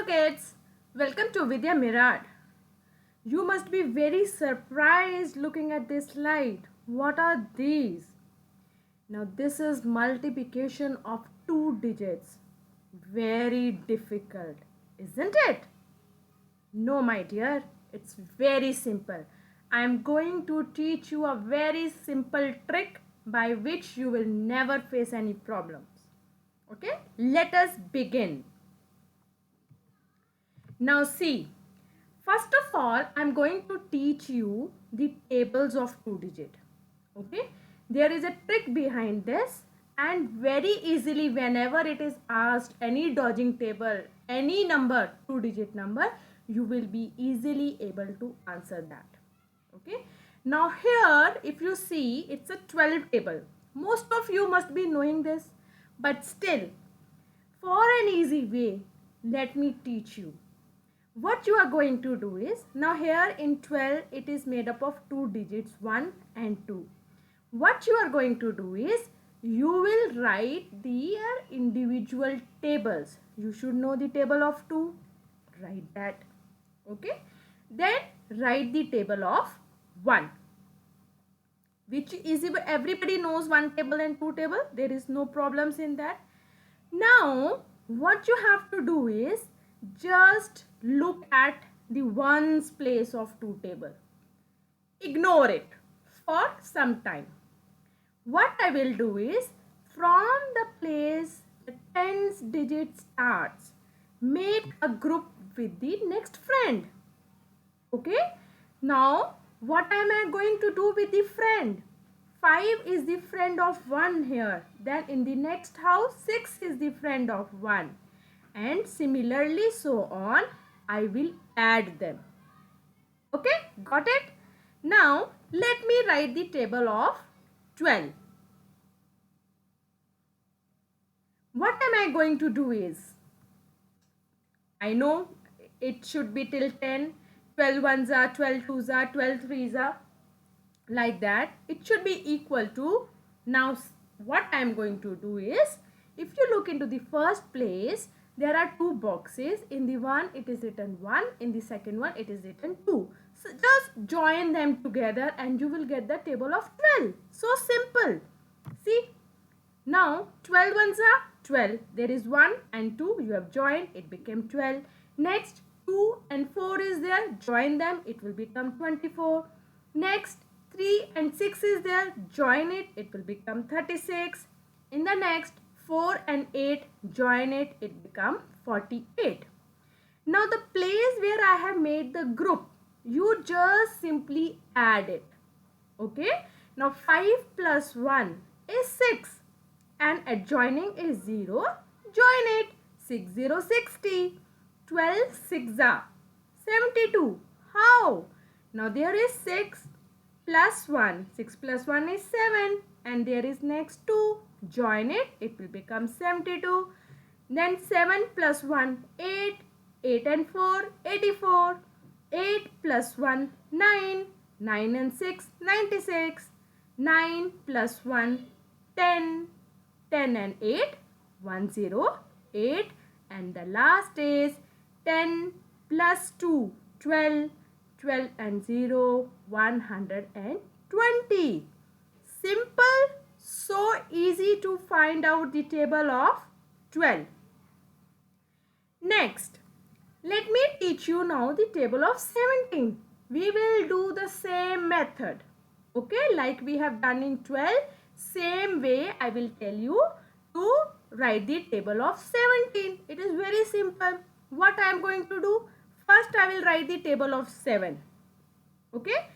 kids, welcome to Vidya Mirad. You must be very surprised looking at this slide. What are these? Now this is multiplication of two digits. Very difficult, isn't it? No, my dear, it's very simple. I am going to teach you a very simple trick by which you will never face any problems. Okay, let us begin. Now see, first of all, I'm going to teach you the tables of two digit. Okay, there is a trick behind this, and very easily whenever it is asked any dodging table, any number, two digit number, you will be easily able to answer that. Okay, now here if you see, it's a 12 table. Most of you must be knowing this, but still for an easy way, let me teach you. What you are going to do is, now here in 12 it is made up of two digits 1 and 2. What you are going to do is, you will write their individual tables. You should know the table of 2, write that. Okay, then write the table of 1, which is, everybody knows one table and two table, there is no problems in that. Now what you have to do is, just look at the ones place of two table. Ignore it for some time. What I will do is, from the place the tens digit starts, make a group with the next friend. Okay, now what am I going to do with the friend? 5 is the friend of 1 here. Then in the next house, 6 is the friend of 1. And similarly so on, I will add them. Okay, got it? Now let me write the table of 12. What am I going to do is, I know it should be till 10, 12 ones are, 12 twos are, 12 threes are, like that. It should be equal to, now what I am going to do is, if you look into the first place, there are two boxes. In the one it is written 1, in the second one it is written 2. So just join them together and you will get the table of 12. So simple. See, now 12 ones are 12. There is 1 and 2, you have joined, it became 12. Next 2 and 4 is there, join them, it will become 24. Next 3 and 6 is there, join it, it will become 36. In the next 4 and 8, join it, it become 48. Now the place where I have made the group, you just simply add it. Okay, now 5 plus 1 is 6 and adjoining is 0, join it, 6 0 60. 12 6 are 72. How? Now there is 6 plus 1, 6 plus 1 is 7, and there is next 2, join it, it will become 72. Then 7 plus 1 8, 8 and 4 84, 8 plus 1 9, 9 and 6 96, 9 plus 1 10, 10 and 8 108, and the last is 10 plus 2 12, 12 and 0 120. Simple, so easy to find out the table of 12. Next, let me teach you now the table of 17. We will do the same method. Okay, like we have done in 12, same way I will tell you to write the table of 17. It is very simple. What I am going to do? First I will write the table of 7. Okay,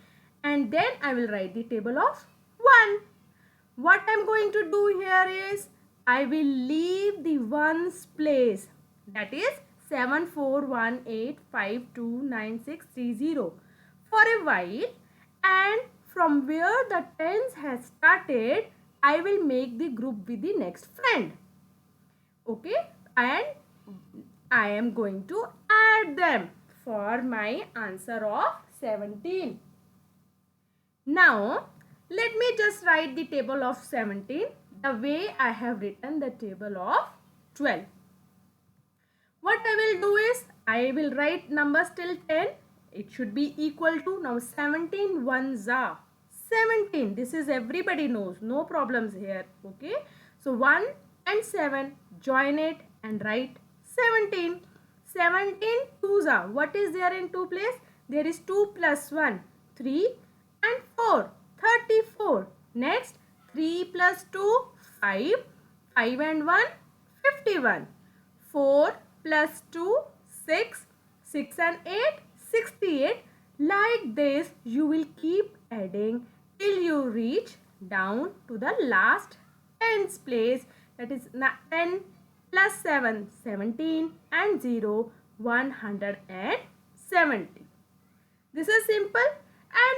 and then I will write the table of 1. What I am going to do here is, I will leave the ones place, that is 7418529630 for a while, and from where the tens has started, I will make the group with the next friend. Okay, and I am going to add them for my answer of 17. Now let me just write the table of 17 the way I have written the table of 12. What I will do is, I will write numbers till 10. It should be equal to, now 17 ones are 17. This is everybody knows. No problems here. Okay. So 1 and 7. Join it and write 17. 17 twos are. What is there in 2 place? There is 2 plus 1. 3 and 4. 34. Next 3 plus 2. 5. 5 and 1. 51. 4 plus 2. 6. 6 and 8. 68. Like this you will keep adding till you reach down to the last tens place. That is 10 plus 7, 17 and 0, 170. This is simple, and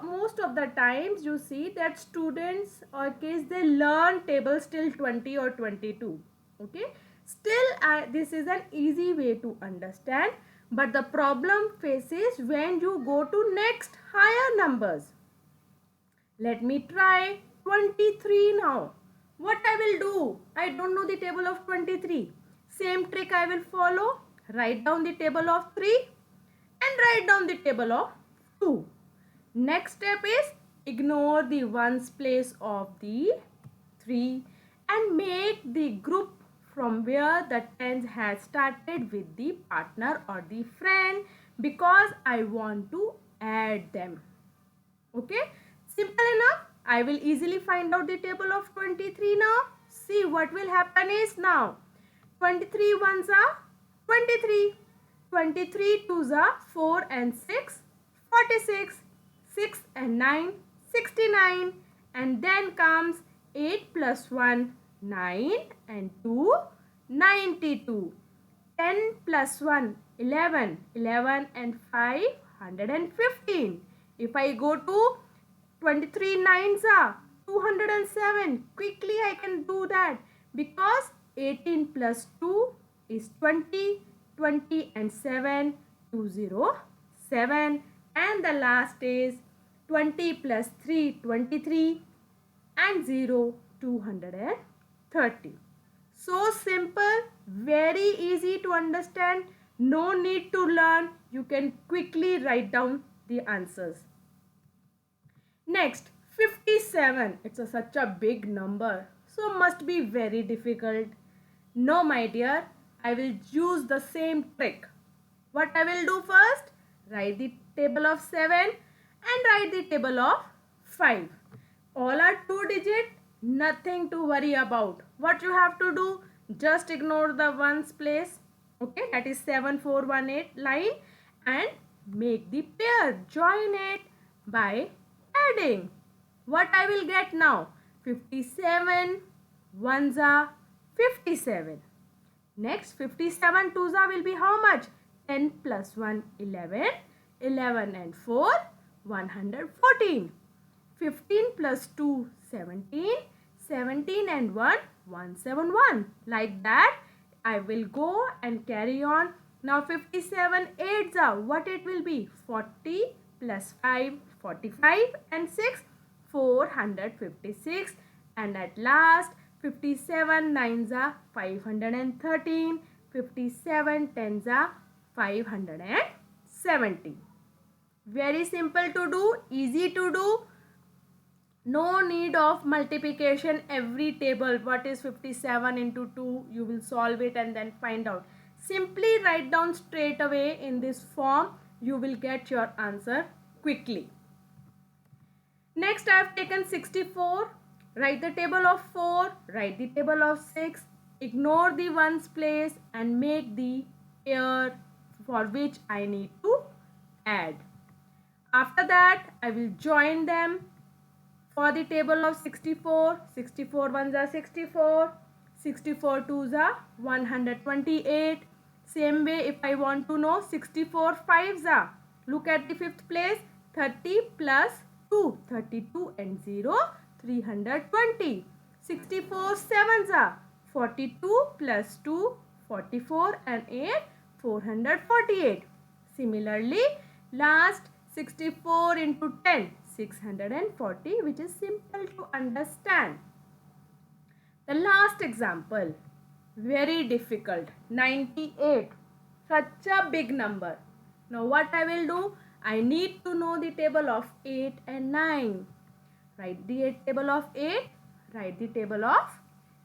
most of the times you see that students or kids, they learn tables till 20 or 22. Okay. Still this is an easy way to understand, but the problem faces when you go to next higher numbers. Let me try 23 now. What I will do? I don't know the table of 23. Same trick I will follow. Write down the table of 3 and write down the table of 2. Next step is ignore the ones place of the 3 and make the group from where the tens has started with the partner or the friend, because I want to add them. Okay, simple enough. I will easily find out the table of 23 now. See what will happen is, now 23 ones are 23. 23 twos are 4 and 6, 46. 6 and 9, 69. And then comes 8 plus 1, 9 and 2, 92. 10 plus 1, 11. 11 and 5, 115. If I go to 23 nines are 207. Quickly I can do that, because 18 plus 2 is 20. 20 and 7, 207. And the last is 20 plus 3, 23 and 0, 230. So simple, very easy to understand. No need to learn. You can quickly write down the answers. Next, 57. It's such a big number, so must be very difficult. No, my dear, I will use the same trick. What I will do first? Write the table of 7 and write the table of 5. All are 2 digit, nothing to worry about. What you have to do? Just ignore the ones place. Okay, that is 7418 line, and make the pair. Join it by adding. What I will get now? 57 ones are 57. Next, 57 twos are will be how much? 10 plus 1, 11. 11 and 4, 114. 15 plus 2, 17. 17 and 1, 171. Like that, I will go and carry on. Now 57 eights are, what it will be? 40 plus 5, 45 and 6, 456. And at last, 57 nines are 513. 57 tens are 570. Very simple to do, easy to do. No need of multiplication. Every table, what is 57 into 2, you will solve it and then find out. Simply write down straight away in this form. You will get your answer quickly. Next, I have taken 64. Write the table of 4. Write the table of 6. Ignore the ones place and make the pair for which I need to add. After that, I will join them. For the table of 64, 64 ones are 64, 64 twos are 128. Same way, if I want to know 64 fives are, look at the 5th place, 30 plus 2, 32 and 0, 320. 64 sevens are 42 plus 2, 44 and 8, 448. Similarly, last 64 into 10, 640, which is simple to understand. The last example, very difficult, 98. such a big number. Now what I will do? I need to know the table of 8 and 9. Write the table of 8, write the table of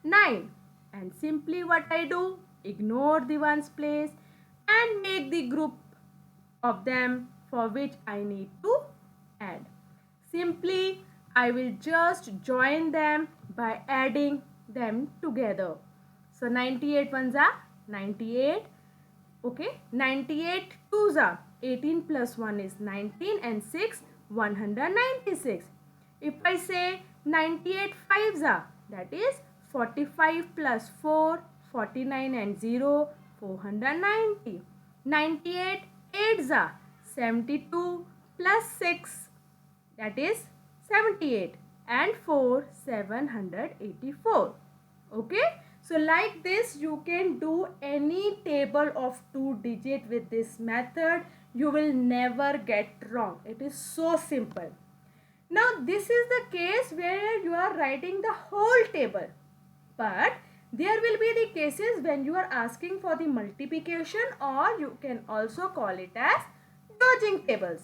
9. And simply what I do? Ignore the ones place and make the group of them for which I need to add. Simply I will just join them by adding them together. So 98 ones are 98. Okay, 98 twos are 18 plus 1 is 19 and 6 196. If I say 98 fives are, that is 45 plus 4 49 and 0 490. 98 eights are 72 plus 6, that is 78 and 4 784. Okay, so like this you can do any table of 2 digit with this method. You will never get wrong. It is so simple. Now this is the case where you are writing the whole table, but there will be the cases when you are asking for the multiplication, or you can also call it as dodging tables.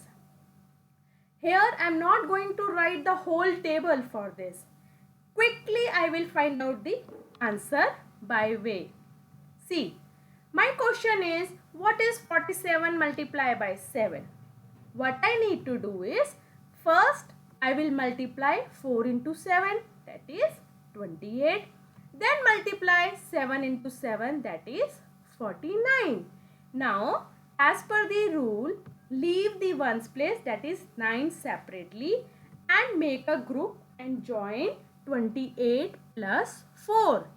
Here I am not going to write the whole table for this. Quickly I will find out the answer by way. See, my question is, what is 47 multiplied by 7? What I need to do is, first I will multiply 4 into 7, that is 28. Then multiply 7 into 7, that is 49. Now, as per the rule, leave the ones place, that is 9, separately and make a group and join 28 plus 4.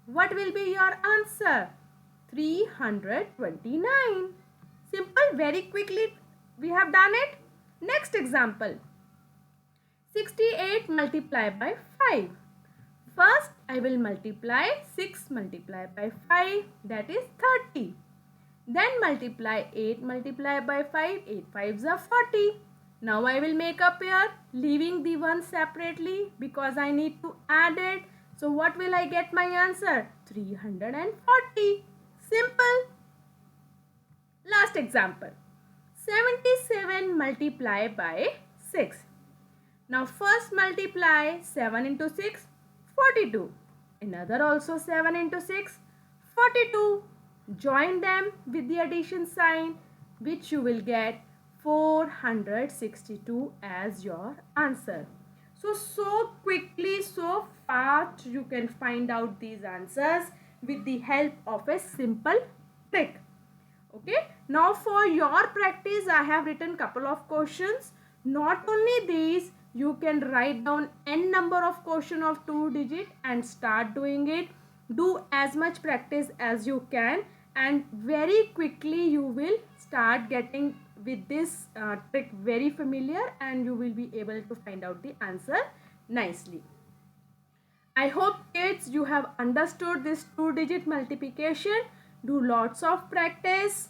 What will be your answer? 329. Simple, very quickly we have done it. Next example. 68 multiplied by 5. First, I will multiply 6 multiplied by 5, that is 30. Then multiply 8 multiplied by 5, 8 fives are 40. Now I will make a pair, leaving the one separately because I need to add it. So what will I get my answer? 340. Simple. Last example. 77 multiplied by 6. Now first multiply 7 into 6, 42. Another also 7 into 6, 42. Join them with the addition sign, which you will get 462 as your answer. So quickly, so fast you can find out these answers with the help of a simple trick. Okay, now for your practice I have written couple of questions. Not only these, you can write down n number of question of 2 digit and start doing it. Do as much practice as you can, and very quickly you will start getting with this trick very familiar, and you will be able to find out the answer nicely. I hope kids you have understood this 2 digit multiplication. Do lots of practice,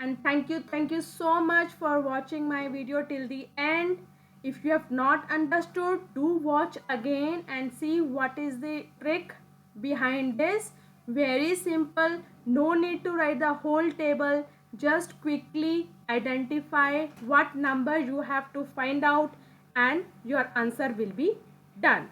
and thank you so much for watching my video till the end. If you have not understood, do watch again and see what is the trick behind this. Very simple, no need to write the whole table. Just quickly identify what number you have to find out and your answer will be done.